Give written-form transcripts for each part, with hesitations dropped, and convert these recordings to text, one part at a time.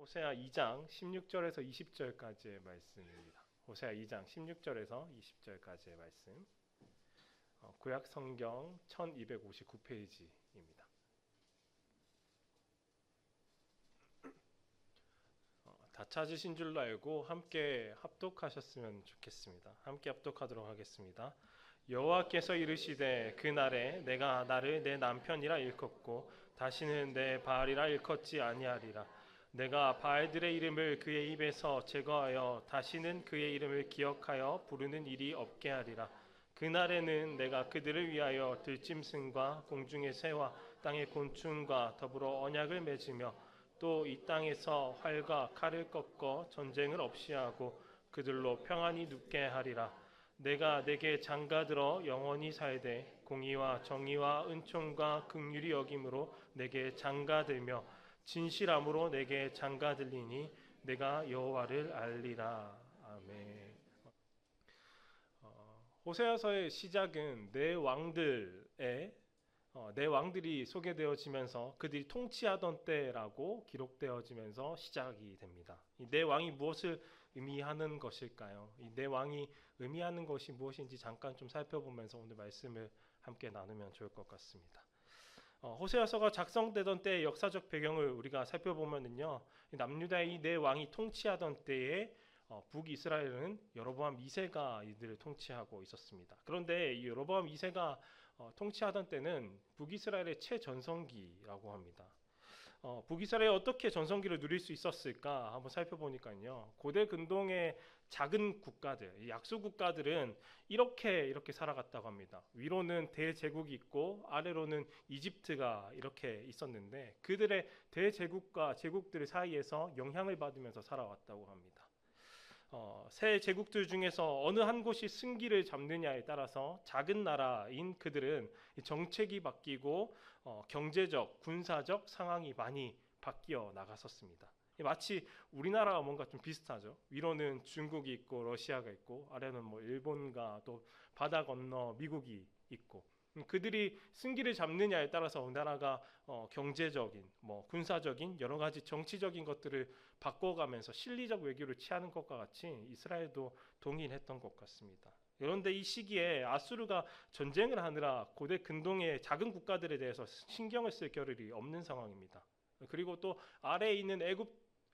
호세아 2장 16절에서 20절까지의 말씀입니다. 호세아 2장 16절에서 20절까지의 말씀. 구약 성경 1259페이지입니다. 다 찾으신 줄로 알고 함께 합독하셨으면 좋겠습니다. 함께 합독하도록 하겠습니다. 여호와께서 이르시되 그날에 내가 나를 내 남편이라 일컫고 다시는 내 바알이라 일컫지 아니하리라. 내가 바알들의 이름을 그의 입에서 제거하여 다시는 그의 이름을 기억하여 부르는 일이 없게 하리라. 그날에는 내가 그들을 위하여 들짐승과 공중의 새와 땅의 곤충과 더불어 언약을 맺으며 또 이 땅에서 활과 칼을 꺾어 전쟁을 없이 하고 그들로 평안히 눕게 하리라. 내가 내게 장가들어 영원히 살되 공의와 정의와 은총과 긍휼이 여김으로 내게 장가들며 진실함으로 내게 장가들리니 내가 여호와를 알리라. 아멘. 호세아서의 시작은 네 왕들이 소개되어지면서 그들이 통치하던 때라고 기록되어지면서 시작이 됩니다. 이 네 왕이 무엇을 의미하는 것일까요? 이 네 왕이 의미하는 것이 무엇인지 잠깐 좀 살펴보면서 오늘 말씀을 함께 나누면 좋을 것 같습니다. 호세아서가 작성되던 때의 역사적 배경을 우리가 살펴보면은요, 남유다의 이 네 왕이 통치하던 때에 북이스라엘은 여로보암 2세가 이들을 통치하고 있었습니다. 그런데 이 여로보암 2세가 통치하던 때는 북이스라엘의 최전성기라고 합니다. 북이스라엘이 어떻게 전성기를 누릴 수 있었을까 한번 살펴보니까요, 고대 근동의 작은 국가들, 약소 국가들은 이렇게 살아갔다고 합니다. 위로는 대제국이 있고 아래로는 이집트가 이렇게 있었는데 그들의 대제국과 제국들 사이에서 영향을 받으면서 살아왔다고 합니다. 세 제국들 중에서 어느 한 곳이 승기를 잡느냐에 따라서 작은 나라인 그들은 정책이 바뀌고 경제적, 군사적 상황이 많이 바뀌어 나갔었습니다. 마치 우리나라와 뭔가 좀 비슷하죠. 위로는 중국이 있고 러시아가 있고 아래는 뭐 일본과 또 바다 건너 미국이 있고 그들이 승기를 잡느냐에 따라서 나라가 경제적인, 군사적인 여러 가지 정치적인 것들을 바꿔가면서 실리적 외교를 취하는 것과 같이 이스라엘도 동일했던 것 같습니다. 그런데 이 시기에 아수르가 전쟁을 하느라 고대 근동의 작은 국가들에 대해서 신경을 쓸 겨를이 없는 상황입니다. 그리고 또 아래에 있는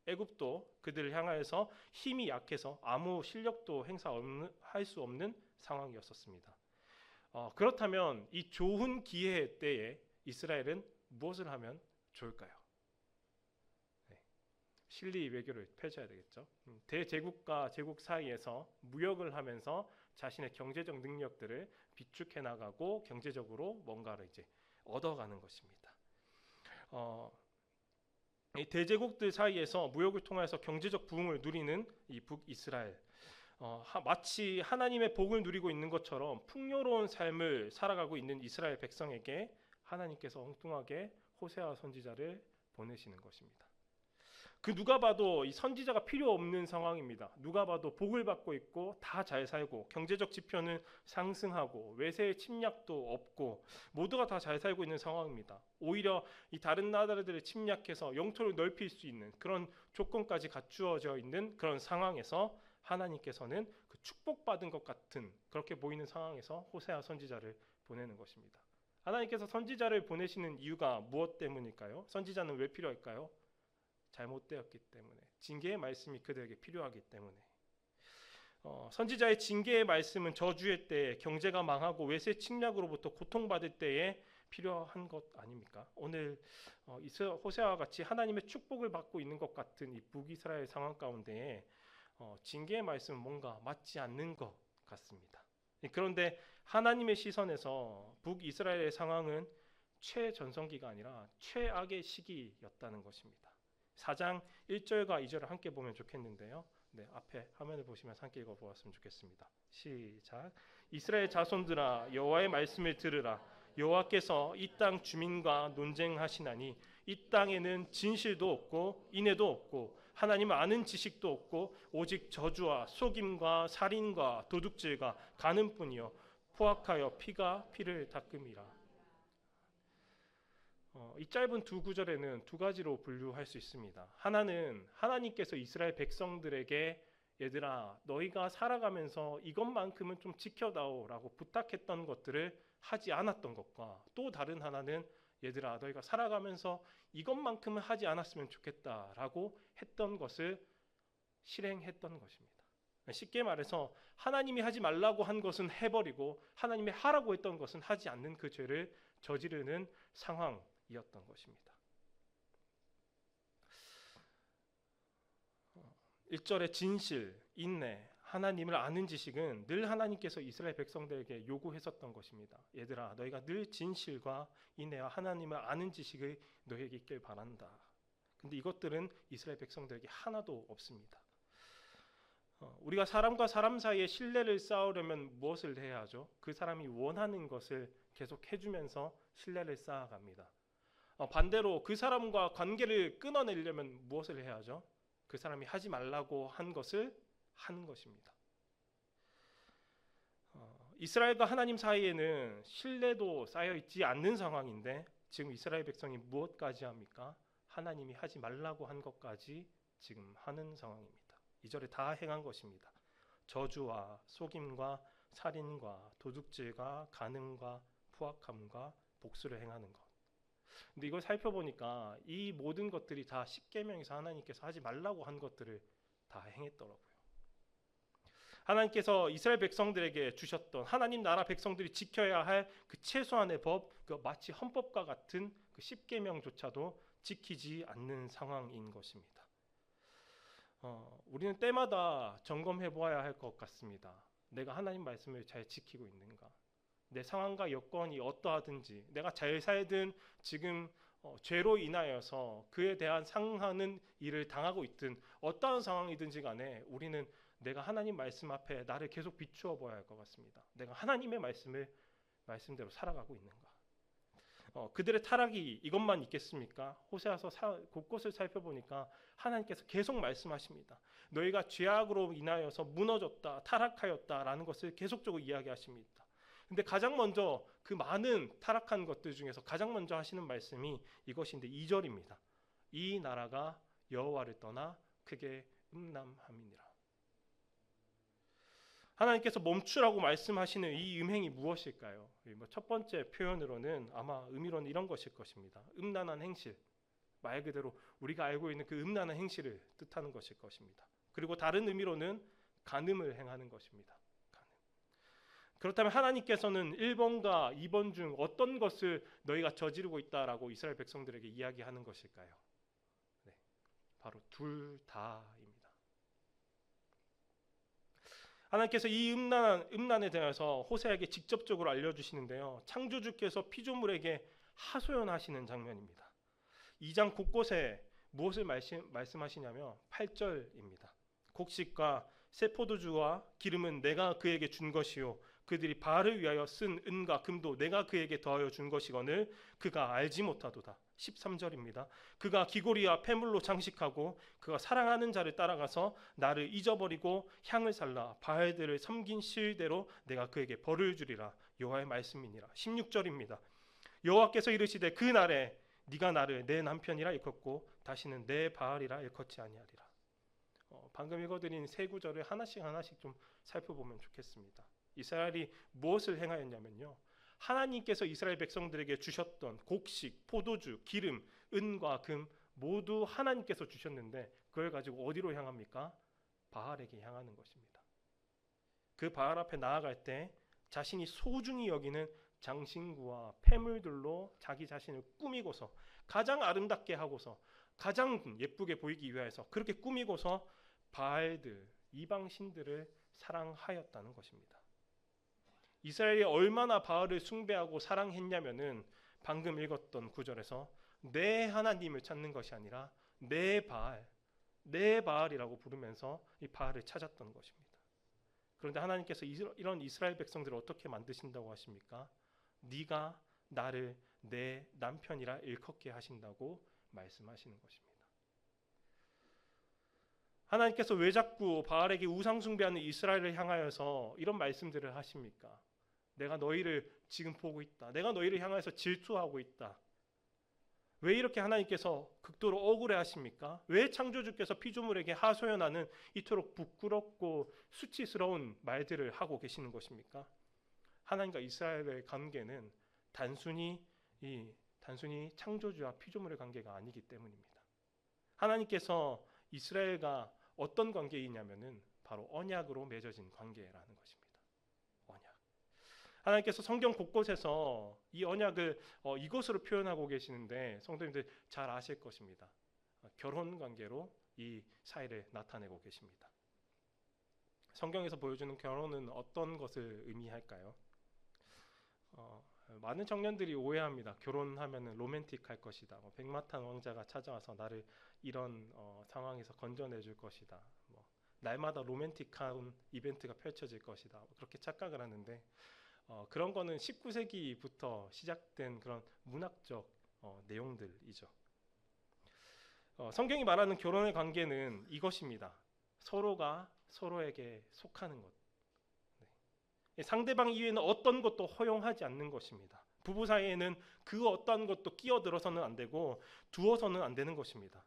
애굽도 그들을 향하여서 힘이 약해서 아무 실력도 행사할 수 없는 상황이었습니다. 그렇다면 이 좋은 기회 때에 이스라엘은 무엇을 하면 좋을까요? 실리 외교를 펼쳐야 되겠죠. 대제국과 제국 사이에서 무역을 하면서 자신의 경제적 능력들을 비축해 나가고 경제적으로 뭔가를 이제 얻어가는 것입니다. 이 대제국들 사이에서 무역을 통해서 경제적 부흥을 누리는 이 북이스라엘, 마치 하나님의 복을 누리고 있는 것처럼 풍요로운 삶을 살아가고 있는 이스라엘 백성에게 하나님께서 엉뚱하게 호세아 선지자를 보내시는 것입니다. 그 누가 봐도 이 선지자가 필요 없는 상황입니다. 누가 봐도 복을 받고 있고 다 잘 살고 경제적 지표는 상승하고 외세의 침략도 없고 모두가 다 잘 살고 있는 상황입니다. 오히려 이 다른 나라들을 침략해서 영토를 넓힐 수 있는 그런 조건까지 갖추어져 있는 그런 상황에서 하나님께서는 그 축복받은 것 같은 그렇게 보이는 상황에서 호세아 선지자를 보내는 것입니다. 하나님께서 선지자를 보내시는 이유가 무엇 때문일까요? 선지자는 왜 필요할까요? 잘못되었기 때문에, 징계의 말씀이 그들에게 필요하기 때문에. 선지자의 징계의 말씀은 저주의 때에, 경제가 망하고 외세 침략으로부터 고통받을 때에 필요한 것 아닙니까? 오늘 호세아와 같이 하나님의 축복을 받고 있는 것 같은 이 북이스라엘 상황 가운데에 징계의 말씀은 뭔가 맞지 않는 것 같습니다. 그런데 하나님의 시선에서 북이스라엘의 상황은 최전성기가 아니라 최악의 시기였다는 것입니다. 4장 1절과 2절을 함께 보면 좋겠는데요. 앞에 화면을 보시면서 함께 읽어보았으면 좋겠습니다. 시작. 이스라엘 자손들아 여호와의 말씀을 들으라. 여호와께서 이 땅 주민과 논쟁하시나니 이 땅에는 진실도 없고 인애도 없고 하나님을 아는 지식도 없고 오직 저주와 속임과 살인과 도둑질과 간음뿐이요 포악하여 피가 피를 닦음이라. 이 짧은 두 구절에는 두 가지로 분류할 수 있습니다. 하나는 하나님께서 이스라엘 백성들에게 얘들아 너희가 살아가면서 이것만큼은 좀 지켜다오라고 부탁했던 것들을 하지 않았던 것과, 또 다른 하나는 얘들아 너희가 살아가면서 이것만큼은 하지 않았으면 좋겠다라고 했던 것을 실행했던 것입니다. 쉽게 말해서 하나님이 하지 말라고 한 것은 해버리고 하나님이 하라고 했던 것은 하지 않는 그 죄를 저지르는 상황이었던 것입니다. 1절의 진실, 인내, 하나님을 아는 지식은 늘 하나님께서 이스라엘 백성들에게 요구했었던 것입니다. 얘들아 너희가 늘 진실과 인내와 하나님을 아는 지식이 너희에게 있길 바란다. 근데 이것들은 이스라엘 백성들에게 하나도 없습니다. 우리가 사람과 사람 사이에 신뢰를 쌓으려면 무엇을 해야 하죠? 그 사람이 원하는 것을 계속 해주면서 신뢰를 쌓아갑니다. 반대로 그 사람과 관계를 끊어내려면 무엇을 해야 하죠? 그 사람이 하지 말라고 한 것을 하는 것입니다. 이스라엘과 하나님 사이에는 신뢰도 쌓여 있지 않는 상황인데 지금 이스라엘 백성이 무엇까지 합니까? 하나님이 하지 말라고 한 것까지 지금 하는 상황입니다. 2절에 다 행한 것입니다. 저주와 속임과 살인과 도둑질과 간음과 포악함과 복수를 행하는 것. 근데 이걸 살펴보니까 이 모든 것들이 다 십계명에서 하나님께서 하지 말라고 한 것들을 다 행했더라고요. 하나님께서 이스라엘 백성들에게 주셨던 하나님 나라 백성들이 지켜야 할 그 최소한의 법, 그 마치 헌법과 같은 그 십계명조차도 지키지 않는 상황인 것입니다. 우리는 때마다 점검해 보아야 할 것 같습니다. 내가 하나님 말씀을 잘 지키고 있는가? 내 상황과 여건이 어떠하든지 내가 잘 살든 지금 죄로 인하여서 그에 대한 상하는 일을 당하고 있든 어떠한 상황이든지 간에 우리는 내가 하나님 말씀 앞에 나를 계속 비추어 보아야 할 것 같습니다. 내가 하나님의 말씀대로 살아가고 있는가? 그들의 타락이 이것만 있겠습니까? 호세아서 곳곳을 살펴보니까 하나님께서 계속 말씀하십니다. 너희가 죄악으로 인하여서 무너졌다, 타락하였다라는 것을 계속적으로 이야기하십니다. 근데 가장 먼저 그 많은 타락한 것들 중에서 가장 먼저 하시는 말씀이 이것인데 2절입니다. 이 나라가 여호와를 떠나 크게 음란함이니라. 하나님께서 멈추라고 말씀하시는 이 음행이 무엇일까요? 첫 번째 표현으로는 아마 의미로는 이런 것일 것입니다. 음란한 행실, 말 그대로 우리가 알고 있는 그 음란한 행실을 뜻하는 것일 것입니다. 그리고 다른 의미로는 간음을 행하는 것입니다. 간음. 그렇다면 하나님께서는 1번과 2번 중 어떤 것을 너희가 저지르고 있다라고 이스라엘 백성들에게 이야기하는 것일까요? 네, 바로 둘 다입니다. 하나님께서 이 음란에 대해서 호세아에게 직접적으로 알려주시는데요. 창조주께서 피조물에게 하소연하시는 장면입니다. 2장 곳곳에 무엇을 말씀하시냐면 8절입니다. 곡식과 새 포도주와 기름은 내가 그에게 준 것이요 그들이 바알을 위하여 쓴 은과 금도 내가 그에게 더하여 준 것이거늘 그가 알지 못하도다. 13절입니다. 그가 기고리와 폐물로 장식하고 그가 사랑하는 자를 따라가서 나를 잊어버리고 향을 살라 바알들을 섬긴 실대로 내가 그에게 벌을 주리라. 여호와의 말씀이니라. 16절입니다. 여호와께서 이르시되 그날에 네가 나를 내 남편이라 일컫고 다시는 내 바알이라 일컫지 아니하리라. 방금 읽어드린 세 구절을 하나씩 좀 살펴보면 좋겠습니다. 이스라엘이 무엇을 행하였냐면요, 하나님께서 이스라엘 백성들에게 주셨던 곡식, 포도주, 기름, 은과 금 모두 하나님께서 주셨는데 그걸 가지고 어디로 향합니까? 바알에게 향하는 것입니다. 그 바알 앞에 나아갈 때 자신이 소중히 여기는 장신구와 폐물들로 자기 자신을 꾸미고서 가장 아름답게 하고서 가장 예쁘게 보이기 위해서 그렇게 꾸미고서 바알들, 이방 신들을 사랑하였다는 것입니다. 이스라엘이 얼마나 바알을 숭배하고 사랑했냐면은 방금 읽었던 구절에서 내 하나님을 찾는 것이 아니라 내 바알이라고 부르면서 이 바알을 찾았던 것입니다. 그런데 하나님께서 이런 이스라엘 백성들을 어떻게 만드신다고 하십니까? 네가 나를 내 남편이라 일컫게 하신다고 말씀하시는 것입니다. 하나님께서 왜 자꾸 바알에게 우상 숭배하는 이스라엘을 향하여서 이런 말씀들을 하십니까? 내가 너희를 지금 보고 있다. 내가 너희를 향해서 질투하고 있다. 왜 이렇게 하나님께서 극도로 억울해 하십니까? 왜 창조주께서 피조물에게 하소연하는 이토록 부끄럽고 수치스러운 말들을 하고 계시는 것입니까? 하나님과 이스라엘의 관계는 단순히 창조주와 피조물의 관계가 아니기 때문입니다. 하나님께서 이스라엘과 어떤 관계이냐면은 바로 언약으로 맺어진 관계라는 것입니다. 언약. 하나님께서 성경 곳곳에서 이 언약을 이것으로 표현하고 계시는데 성도님들 잘 아실 것입니다. 결혼 관계로 이 사이를 나타내고 계십니다. 성경에서 보여주는 결혼은 어떤 것을 의미할까요? 많은 청년들이 오해합니다. 결혼하면 로맨틱할 것이다. 백마탄 왕자가 찾아와서 나를 이런 상황에서 건져내줄 것이다. 날마다 로맨틱한 이벤트가 펼쳐질 것이다. 그렇게 착각을 하는데 그런 거는 19세기부터 시작된 그런 문학적 내용들이죠. 성경이 말하는 결혼의 관계는 이것입니다. 서로가 서로에게 속하는 것. 상대방 이외에는 어떤 것도 허용하지 않는 것입니다. 부부 사이에는 그 어떤 것도 끼어들어서는 안 되고 두어서는 안 되는 것입니다.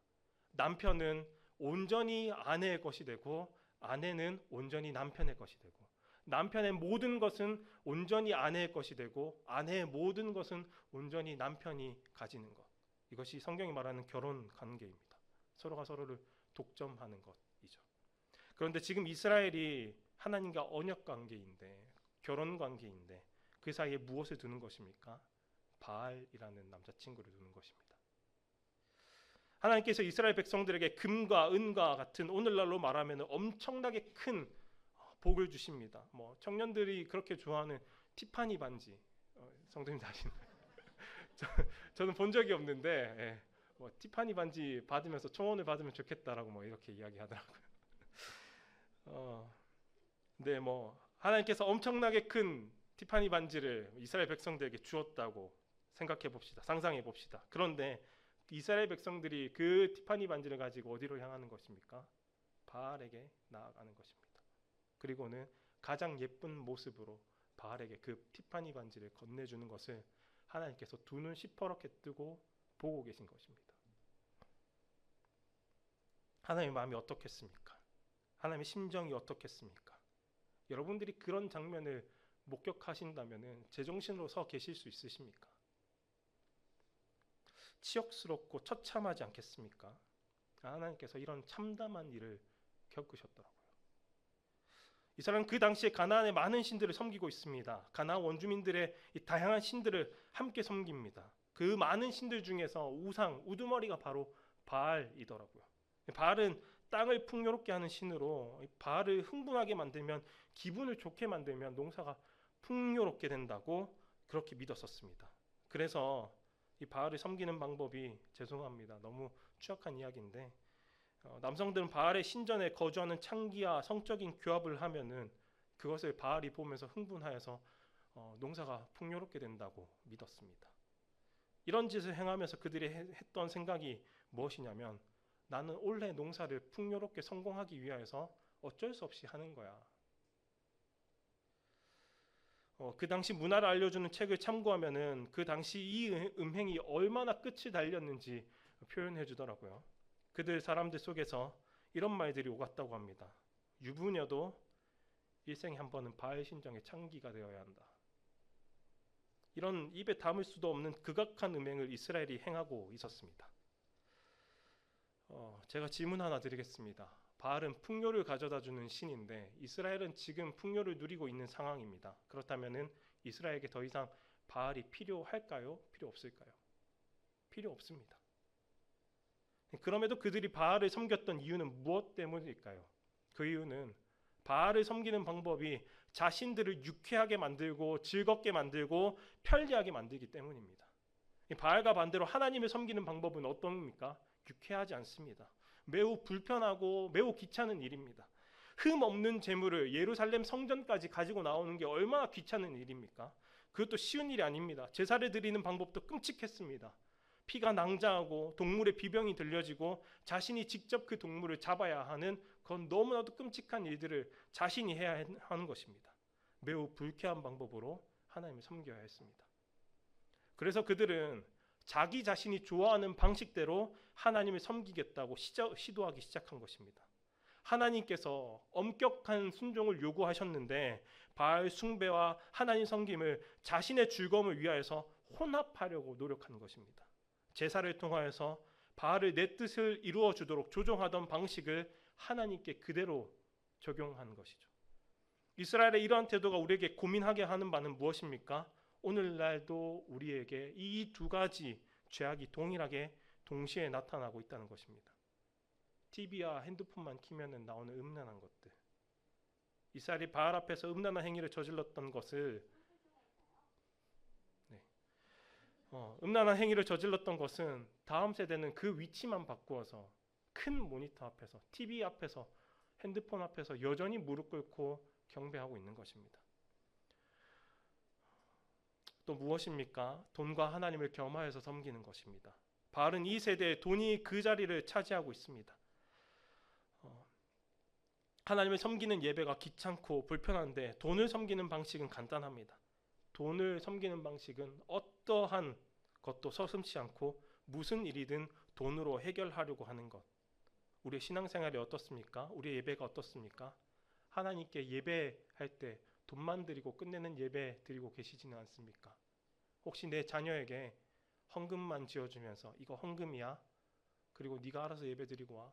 남편은 온전히 아내의 것이 되고 아내는 온전히 남편의 것이 되고 남편의 모든 것은 온전히 아내의 것이 되고 아내의 모든 것은 온전히 남편이 가지는 것. 이것이 성경이 말하는 결혼 관계입니다. 서로가 서로를 독점하는 것이죠. 그런데 지금 이스라엘이 하나님과 언약 관계인데 결혼 관계인데 그 사이에 무엇을 두는 것입니까? 바알이라는 남자친구를 두는 것입니다. 하나님께서 이스라엘 백성들에게 금과 은과 같은 오늘날로 말하면 엄청나게 큰 복을 주십니다. 청년들이 그렇게 좋아하는 티파니 반지, 성도님들 아시나요? 저는 본 적이 없는데 티파니 반지 받으면서 초원을 받으면 좋겠다라고 이렇게 이야기하더라고요. 네, 하나님께서 엄청나게 큰 티파니 반지를 이스라엘 백성들에게 주었다고 생각해 봅시다. 상상해 봅시다. 그런데 이스라엘 백성들이 그 티파니 반지를 가지고 어디로 향하는 것입니까? 바알에게 나아가는 것입니다. 그리고는 가장 예쁜 모습으로 바알에게 그 티파니 반지를 건네주는 것을 하나님께서 두 눈 시퍼렇게 뜨고 보고 계신 것입니다. 하나님의 마음이 어떻겠습니까? 하나님의 심정이 어떻겠습니까? 여러분들이 그런 장면을 목격하신다면 제정신으로 서 계실 수 있으십니까? 치욕스럽고 처참하지 않겠습니까? 하나님께서 이런 참담한 일을 겪으셨더라고요. 이스라엘은 그 당시에 가나안의 많은 신들을 섬기고 있습니다. 가나안 원주민들의 이 다양한 신들을 함께 섬깁니다. 그 많은 신들 중에서 우두머리가 바로 바알이더라고요. 바알은 땅을 풍요롭게 하는 신으로 바알을 흥분하게 만들면 기분을 좋게 만들면 농사가 풍요롭게 된다고 그렇게 믿었었습니다. 그래서 이 바알을 섬기는 방법이 죄송합니다. 너무 추악한 이야기인데 남성들은 바알의 신전에 거주하는 창기와 성적인 교합을 하면은 그것을 바알이 보면서 흥분하여서 농사가 풍요롭게 된다고 믿었습니다. 이런 짓을 행하면서 그들이 했던 생각이 무엇이냐면 나는 올해 농사를 풍요롭게 성공하기 위하여서 어쩔 수 없이 하는 거야. 그 당시 문화를 알려주는 책을 참고하면은 그 당시 이 음행이 얼마나 끝이 달렸는지 표현해 주더라고요. 그들 사람들 속에서 이런 말들이 오갔다고 합니다. 유부녀도 일생에 한 번은 바알 신정의 창기가 되어야 한다. 이런 입에 담을 수도 없는 극악한 음행을 이스라엘이 행하고 있었습니다. 제가 질문 하나 드리겠습니다. 바알은 풍요를 가져다주는 신인데 이스라엘은 지금 풍요를 누리고 있는 상황입니다. 그렇다면 이스라엘에게 더 이상 바알이 필요할까요? 필요 없을까요? 필요 없습니다. 그럼에도 그들이 바알을 섬겼던 이유는 무엇 때문일까요? 그 이유는 바알을 섬기는 방법이 자신들을 유쾌하게 만들고 즐겁게 만들고 편리하게 만들기 때문입니다. 바알과 반대로 하나님을 섬기는 방법은 어떻습니까? 유쾌하지 않습니다. 매우 불편하고 매우 귀찮은 일입니다. 흠 없는 재물을 예루살렘 성전까지 가지고 나오는 게 얼마나 귀찮은 일입니까? 그것도 쉬운 일이 아닙니다. 제사를 드리는 방법도 끔찍했습니다. 피가 낭자하고 동물의 비병이 들려지고 자신이 직접 그 동물을 잡아야 하는 그건 너무나도 끔찍한 일들을 자신이 해야 하는 것입니다. 매우 불쾌한 방법으로 하나님을 섬겨야 했습니다. 그래서 그들은 자기 자신이 좋아하는 방식대로 하나님을 섬기겠다고 시도하기 시작한 것입니다. 하나님께서 엄격한 순종을 요구하셨는데 바알 숭배와 하나님 섬김을 자신의 즐거움을 위하여서 혼합하려고 노력하는 것입니다. 제사를 통하여서 바알을 내 뜻을 이루어 주도록 조종하던 방식을 하나님께 그대로 적용한 것이죠. 이스라엘의 이러한 태도가 우리에게 고민하게 하는 바는 무엇입니까? 오늘날도 우리에게 이 두 가지 죄악이 동일하게 동시에 나타나고 있다는 것입니다. TV와 핸드폰만 키면 나오는 음란한 것들. 이스라엘이 바알 앞에서 음란한 행위를 저질렀던 것을 음란한 행위를 저질렀던 것은 다음 세대는 그 위치만 바꾸어서 큰 모니터 앞에서, TV 앞에서, 핸드폰 앞에서 여전히 무릎 꿇고 경배하고 있는 것입니다. 또 무엇입니까? 돈과 하나님을 겸하여서 섬기는 것입니다. 바알은 이 세대에 돈이 그 자리를 차지하고 있습니다. 하나님을 섬기는 예배가 귀찮고 불편한데 돈을 섬기는 방식은 간단합니다. 돈을 섬기는 방식은 어떠한 것도 서슴지 않고 무슨 일이든 돈으로 해결하려고 하는 것. 우리의 신앙생활이 어떻습니까? 우리의 예배가 어떻습니까? 하나님께 예배할 때 돈만 드리고 끝내는 예배 드리고 계시지는 않습니까? 혹시 내 자녀에게 헌금만 지어주면서 이거 헌금이야? 그리고 네가 알아서 예배 드리고 와.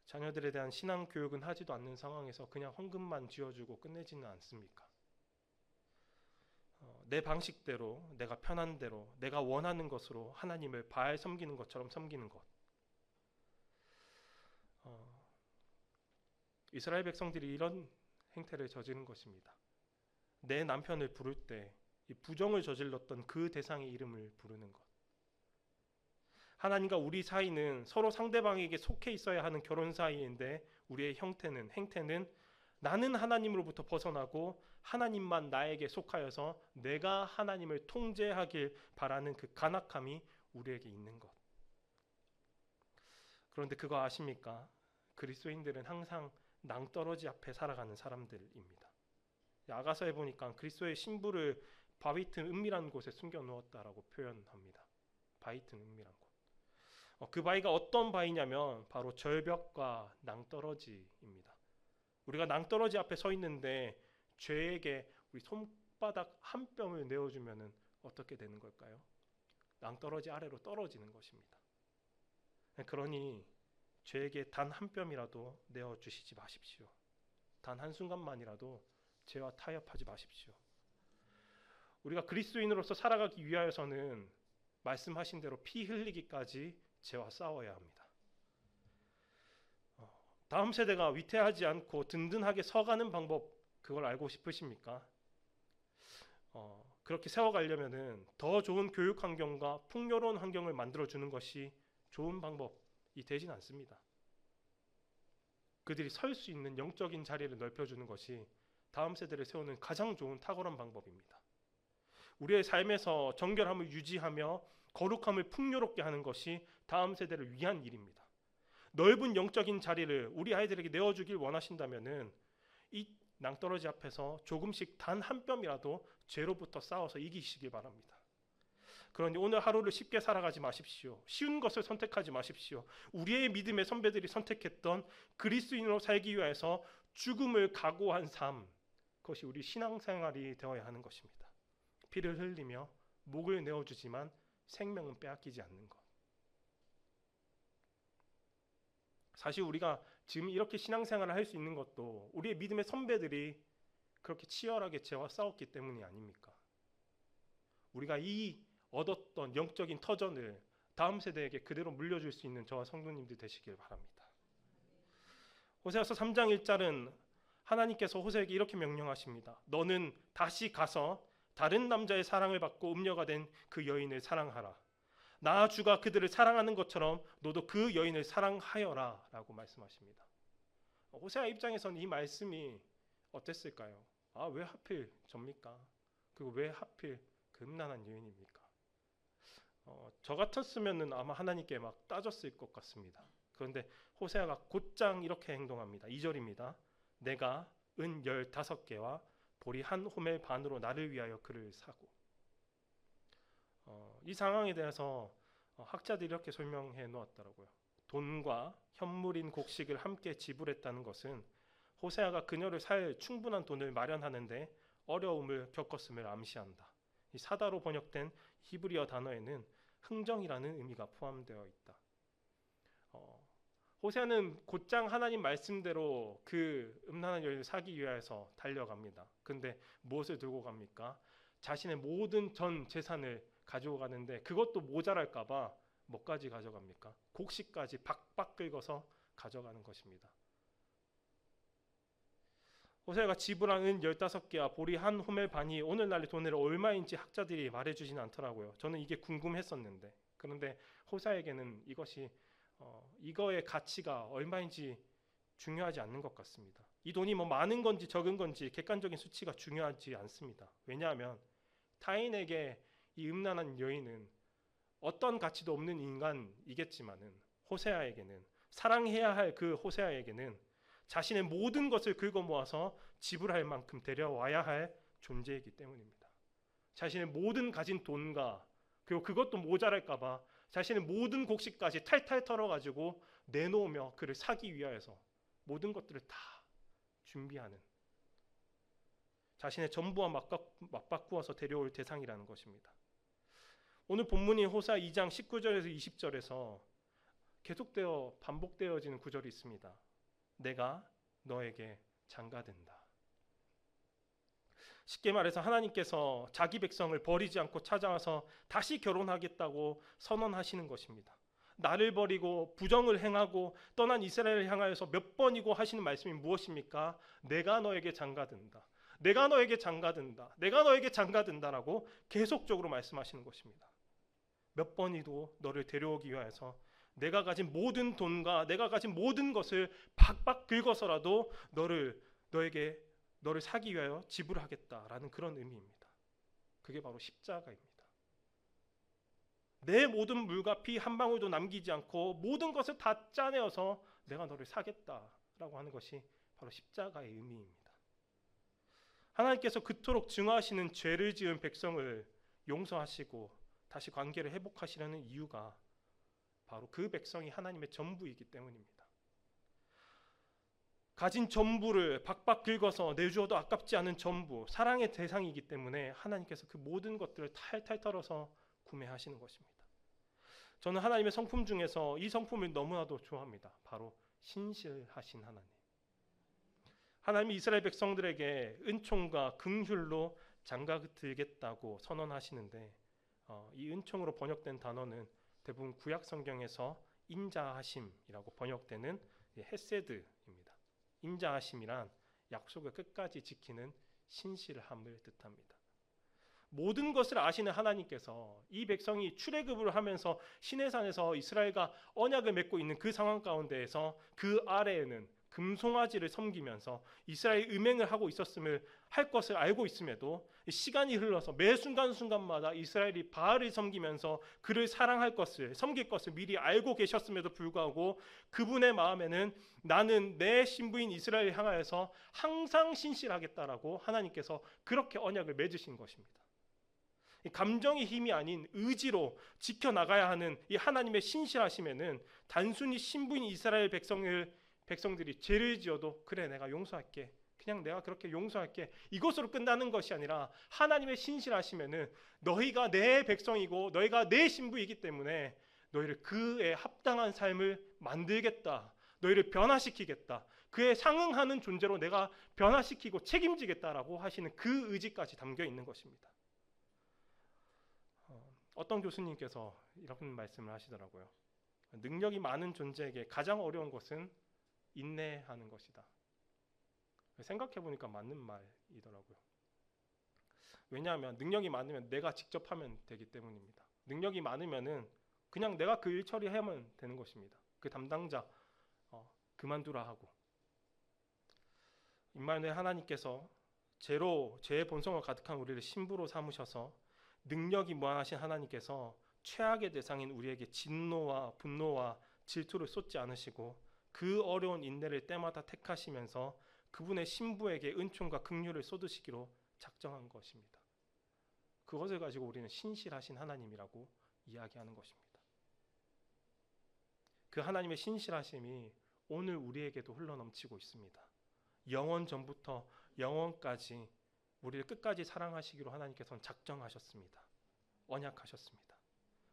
자녀들에 대한 신앙 교육은 하지도 않는 상황에서 그냥 헌금만 지어주고 끝내지는 않습니까? 내 방식대로, 내가 편한 대로, 내가 원하는 것으로 하나님을 바알 섬기는 것처럼 섬기는 것. 이스라엘 백성들이 이런 행태를 저지른 것입니다. 내 남편을 부를 때 이 부정을 저질렀던 그 대상의 이름을 부르는 것. 하나님과 우리 사이는 서로 상대방에게 속해 있어야 하는 결혼 사이인데 우리의 행태는 나는 하나님으로부터 벗어나고 하나님만 나에게 속하여서 내가 하나님을 통제하길 바라는 그 간악함이 우리에게 있는 것. 그런데 그거 아십니까? 그리스도인들은 항상 낭떠러지 앞에 살아가는 사람들입니다. 아가서에 보니까 그리스도의 신부를 바위 튼 은밀한 곳에 숨겨 놓았다라고 표현합니다. 바위 튼 은밀한 곳. 그 바위가 어떤 바위냐면 바로 절벽과 낭떠러지입니다. 우리가 낭떠러지 앞에 서 있는데 죄에게 우리 손바닥 한 뼘을 내어주면 어떻게 되는 걸까요? 낭떠러지 아래로 떨어지는 것입니다. 그러니 죄에게 단 한 뼘이라도 내어주시지 마십시오. 단 한순간만이라도 죄와 타협하지 마십시오. 우리가 그리스도인으로서 살아가기 위하여서는 말씀하신 대로 피 흘리기까지 죄와 싸워야 합니다. 다음 세대가 위태하지 않고 든든하게 서가는 방법, 그걸 알고 싶으십니까? 그렇게 세워가려면은 더 좋은 교육 환경과 풍요로운 환경을 만들어주는 것이 좋은 방법이 되진 않습니다. 그들이 설 수 있는 영적인 자리를 넓혀주는 것이 다음 세대를 세우는 가장 좋은 탁월한 방법입니다. 우리의 삶에서 정결함을 유지하며 거룩함을 풍요롭게 하는 것이 다음 세대를 위한 일입니다. 넓은 영적인 자리를 우리 아이들에게 내어주길 원하신다면은 이 낭떠러지 앞에서 조금씩 단 한 뼘이라도 죄로부터 싸워서 이기시길 바랍니다. 그러니 오늘 하루를 쉽게 살아가지 마십시오. 쉬운 것을 선택하지 마십시오. 우리의 믿음의 선배들이 선택했던 그리스도인으로 살기 위해서 죽음을 각오한 삶, 그것이 우리 신앙생활이 되어야 하는 것입니다. 피를 흘리며 목을 내어주지만 생명은 빼앗기지 않는 것. 사실 우리가 지금 이렇게 신앙생활을 할 수 있는 것도 우리의 믿음의 선배들이 그렇게 치열하게 죄와 싸웠기 때문이 아닙니까? 우리가 이 얻었던 영적인 터전을 다음 세대에게 그대로 물려줄 수 있는 저와 성도님들 되시길 바랍니다. 호세아서 3장 1절은 하나님께서 호세에게 이렇게 명령하십니다. 너는 다시 가서 다른 남자의 사랑을 받고 음녀가 된 그 여인을 사랑하라. 나 주가 그들을 사랑하는 것처럼 너도 그 여인을 사랑하여라 라고 말씀하십니다. 호세아 입장에서는 이 말씀이 어땠을까요? 왜 하필 접니까? 그리고 왜 하필 그 음란한 여인입니까? 저 같았으면 아마 하나님께 막 따졌을 것 같습니다. 그런데 호세아가 곧장 이렇게 행동합니다. 2절입니다. 내가 은 15개와 보리 한 호멜 반으로 나를 위하여 그를 사고. 이 상황에 대해서 학자들이 이렇게 설명해 놓았더라고요. 돈과 현물인 곡식을 함께 지불했다는 것은 호세아가 그녀를 살 충분한 돈을 마련하는데 어려움을 겪었음을 암시한다. 이 사다로 번역된 히브리어 단어에는 흥정이라는 의미가 포함되어 있다. 호세아는 곧장 하나님 말씀대로 그 음란한 여인을 사기 위해서 달려갑니다. 근데 무엇을 들고 갑니까? 자신의 모든 전 재산을 가지고 가는데 그것도 모자랄까 봐 뭐까지 가져갑니까? 곡식까지 박박 긁어서 가져가는 것입니다. 호세아가 지불한 은 15개와 보리 한 호멜 반이 오늘날의 돈으로 얼마인지 학자들이 말해주지는 않더라고요. 저는 이게 궁금했었는데, 그런데 호세아에게는 이거의 가치가 얼마인지 중요하지 않는 것 같습니다. 이 돈이 뭐 많은 건지 적은 건지 객관적인 수치가 중요하지 않습니다. 왜냐하면 타인에게 이 음란한 여인은 어떤 가치도 없는 인간이겠지만은 호세아에게는, 사랑해야 할 그 호세아에게는 자신의 모든 것을 긁어 모아서 지불할 만큼 데려와야 할 존재이기 때문입니다. 자신의 모든 가진 돈과 그리고 그것도 모자랄까 봐 자신의 모든 곡식까지 탈탈 털어가지고 내놓으며 그를 사기 위하여서 모든 것들을 다 준비하는, 자신의 전부와 맞바꾸어서 데려올 대상이라는 것입니다. 오늘 본문인 호세아 2장 19절에서 20절에서 계속되어 반복되어지는 구절이 있습니다. 내가 너에게 장가든다. 쉽게 말해서 하나님께서 자기 백성을 버리지 않고 찾아와서 다시 결혼하겠다고 선언하시는 것입니다. 나를 버리고 부정을 행하고 떠난 이스라엘을 향하여서 몇 번이고 하시는 말씀이 무엇입니까? 내가 너에게 장가든다. 내가 너에게 장가든다. 내가 너에게 장가든다라고 계속적으로 말씀하시는 것입니다. 몇 번이도 너를 데려오기 위해서 내가 가진 모든 돈과 내가 가진 모든 것을 박박 긁어서라도 너를 사기 위하여 지불하겠다라는 그런 의미입니다. 그게 바로 십자가입니다. 내 모든 물과 피 한 방울도 남기지 않고 모든 것을 다 짜내어서 내가 너를 사겠다라고 하는 것이 바로 십자가의 의미입니다. 하나님께서 그토록 증오하시는 죄를 지은 백성을 용서하시고 다시 관계를 회복하시려는 이유가 바로 그 백성이 하나님의 전부이기 때문입니다. 가진 전부를 박박 긁어서 내주어도 아깝지 않은 전부, 사랑의 대상이기 때문에 하나님께서 그 모든 것들을 탈탈 털어서 구매하시는 것입니다. 저는 하나님의 성품 중에서 이 성품을 너무나도 좋아합니다. 바로 신실하신 하나님. 하나님이 이스라엘 백성들에게 은총과 긍휼로 장가들겠다고 선언하시는데 이 은총으로 번역된 단어는 대부분 구약 성경에서 인자하심이라고 번역되는 헤세드입니다. 인자하심이란 약속을 끝까지 지키는 신실함을 뜻합니다. 모든 것을 아시는 하나님께서 이 백성이 출애굽을 하면서 시내산에서 이스라엘과 언약을 맺고 있는 그 상황 가운데에서 그 아래에는 금송아지를 섬기면서 이스라엘 음행을 하고 있었음을 할 것을 알고 있음에도 시간이 흘러서 매 순간순간마다 이스라엘이 바알을 섬기면서 그를 사랑할 것을, 섬길 것을 미리 알고 계셨음에도 불구하고 그분의 마음에는 나는 내 신부인 이스라엘을 향하여서 항상 신실하겠다라고 하나님께서 그렇게 언약을 맺으신 것입니다. 감정의 힘이 아닌 의지로 지켜나가야 하는 이 하나님의 신실하심에는 단순히 신부인 이스라엘 백성들이 죄를 지어도 그래 내가 용서할게, 그냥 내가 그렇게 용서할게, 이것으로 끝나는 것이 아니라 하나님의 신실하심에는 너희가 내 백성이고 너희가 내 신부이기 때문에 너희를 그에 합당한 삶을 만들겠다, 너희를 변화시키겠다, 그에 상응하는 존재로 내가 변화시키고 책임지겠다라고 하시는 그 의지까지 담겨 있는 것입니다. 어떤 교수님께서 이런 말씀을 하시더라고요. 능력이 많은 존재에게 가장 어려운 것은 인내하는 것이다. 생각해 보니까 맞는 말이더라고요. 왜냐하면 능력이 많으면 내가 직접 하면 되기 때문입니다. 능력이 많으면은 그냥 내가 그 일 처리하면 되는 것입니다. 그 담당자 그만두라 하고. 임마누엘 하나님께서 죄의 본성을 가득한 우리를 신부로 삼으셔서 능력이 무한하신 하나님께서 최악의 대상인 우리에게 진노와 분노와 질투를 쏟지 않으시고 그 어려운 인내를 때마다 택하시면서 그분의 신부에게 은총과 긍휼을 쏟으시기로 작정한 것입니다. 그것을 가지고 우리는 신실하신 하나님이라고 이야기하는 것입니다. 그 하나님의 신실하심이 오늘 우리에게도 흘러넘치고 있습니다. 영원 전부터 영원까지 우리를 끝까지 사랑하시기로 하나님께서는 작정하셨습니다. 언약하셨습니다.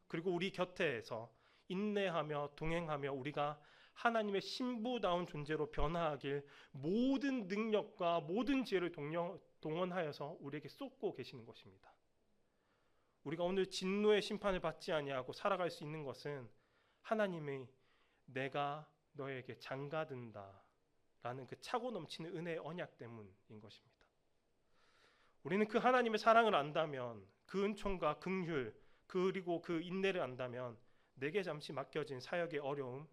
그리고 우리 곁에서 인내하며 동행하며 우리가 하나님의 신부다운 존재로 변화하길 모든 능력과 모든 지혜를 동원하여서 우리에게 쏟고 계시는 것입니다. 우리가 오늘 진노의 심판을 받지 아니하고 살아갈 수 있는 것은 하나님의 내가 너에게 장가든다 라는 그 차고 넘치는 은혜의 언약 때문인 것입니다. 우리는 그 하나님의 사랑을 안다면, 그 은총과 긍휼 그리고 그 인내를 안다면 내게 잠시 맡겨진 사역의 어려움,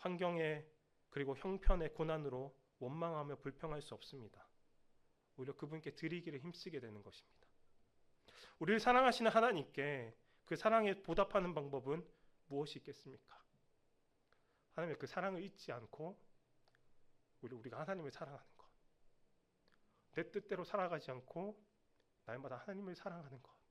환경의 그리고 형편의 고난으로 원망하며 불평할 수 없습니다. 오히려 그분께 드리기를 힘쓰게 되는 것입니다. 우리를 사랑하시는 하나님께 그 사랑에 보답하는 방법은 무엇이 있겠습니까? 하나님의 그 사랑을 잊지 않고 우리가 하나님을 사랑하는 것, 내 뜻대로 살아가지 않고 날마다 하나님을 사랑하는 것,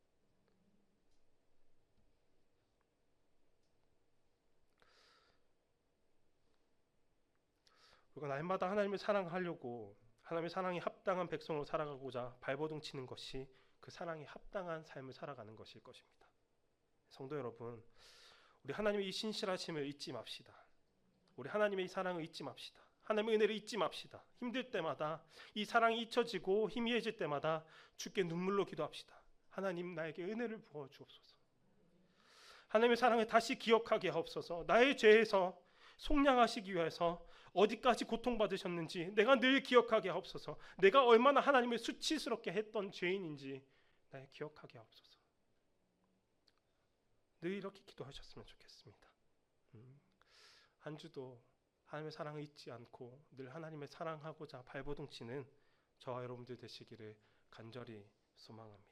우리가 날마다 하나님을 사랑하려고 하나님의 사랑이 합당한 백성으로 살아가고자 발버둥 치는 것이 그 사랑이 합당한 삶을 살아가는 것일 것입니다. 성도 여러분, 우리 하나님의 이 신실하심을 잊지 맙시다. 우리 하나님의 이 사랑을 잊지 맙시다. 하나님의 은혜를 잊지 맙시다. 힘들 때마다, 이 사랑이 잊혀지고 희미해질 때마다 주께 눈물로 기도합시다. 하나님, 나에게 은혜를 부어 주옵소서. 하나님의 사랑을 다시 기억하게 하옵소서. 나의 죄에서 속량하시기 위해서 어디까지 고통받으셨는지 내가 늘 기억하게 하옵소서. 내가 얼마나 하나님을 수치스럽게 했던 죄인인지 나의 기억하게 하옵소서. 늘 이렇게 기도하셨으면 좋겠습니다. 한 주도 하나님의 사랑을 잊지 않고 늘 하나님을 사랑하고자 발버둥치는 저와 여러분들 되시기를 간절히 소망합니다.